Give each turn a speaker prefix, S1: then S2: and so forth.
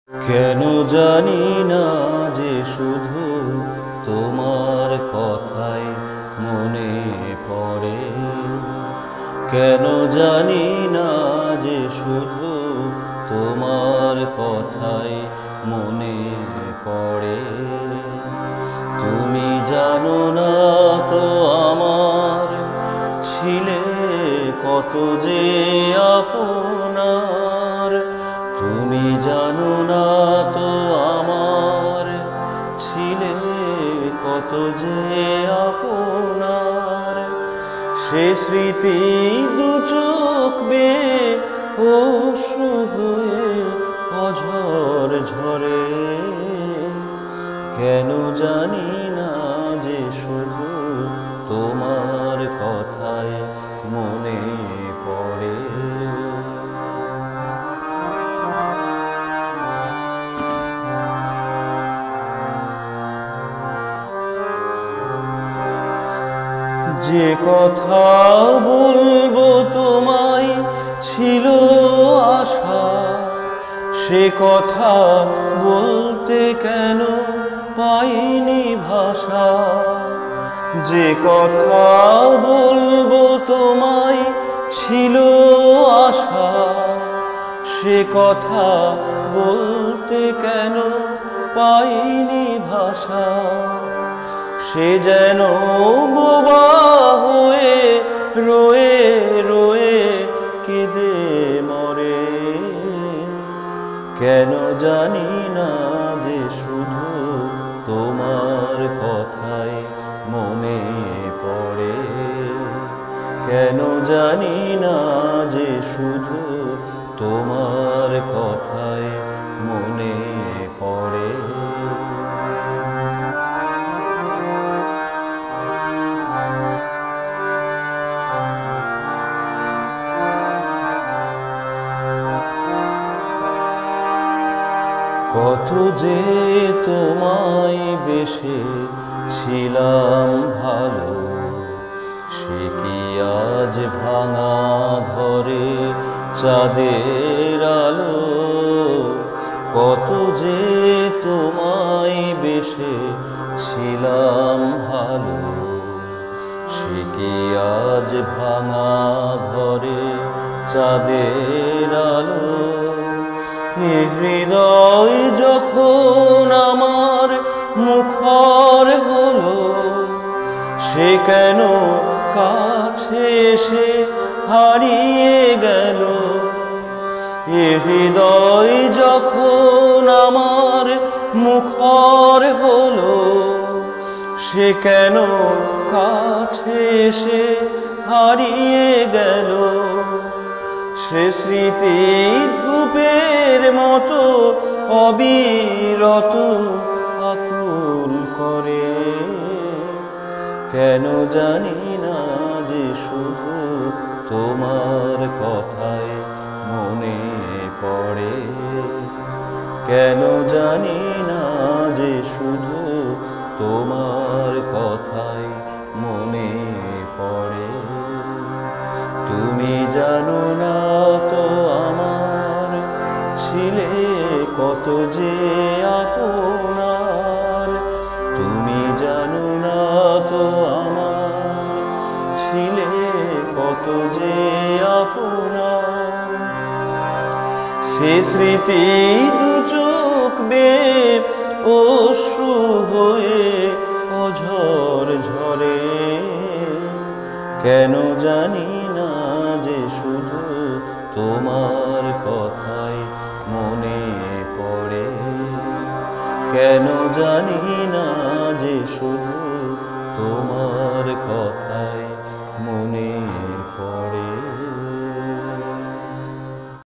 S1: কেন জানি না যে শুধু তোমার কথাই মনে পড়ে। কেন জানি না যে শুধু তোমার কথাই মনে পড়ে। তুমি জানো না তো আমার ছিলে কত যে আপনার। তুমি জানো না তো আমার ছিলে কত যে আপনার। সে স্মৃতি দু চোখ বেয়ে অশ্রু হয়ে অঝর ঝরে। কেন জানি না যে শুধু তোমার কথাই মনে পড়ে। যে কথা বলবো তোমায় ছিল আশা, সে কথা বলতে কেন পাইনি ভাষা। যে কথা বলবো তোমায় ছিল আশা, সে কথা বলতে কেন পাইনি ভাষা। সে যেন বোবা হয়ে রয়ে রয়ে কেঁদে মরে। কেন জানি না যে শুধু তোমার কথাই মনে পড়ে। কেন জানি না যে শুধু তোমার কথাই মনে পড়ে। কত যে তোমায় বেশে ছিলাম ভালো, সে কি আজ ভাঙা ঘরে চাঁদের আলো। কত যে তোমায় বেশে ছিলাম ভালো, সে কি আজ ভাঙা ঘরে চাঁদের আলো। এ হৃদয় যখন আমার মুখর হলো, সে কেন কাছে এসে হারিয়ে গেল। এ হৃদয় যখন আমার মুখর হলো, সে কেন কাছে এসে হারিয়ে গেল। সে স্মৃতি ধূপের মতো অবিরত আকুল করে। কেন জানি না যে শুধু তোমার কথাই মনে পড়ে। কেন জানি না যে শুধু তোমার কথাই মনে পড়ে। তুমি জানো না তো আমার ছিলে কত যে আপনার। তুমি জানো না তো আমার ছিলে কত যে আপনার। সে স্মৃতি দু চোখ বেয়ে অশ্রু হয়ে অঝর ঝরে। কেন জানি না যে শুধু তোমার কথাই মনে পড়ে। কেন জানি না যে শুধু তোমার কথা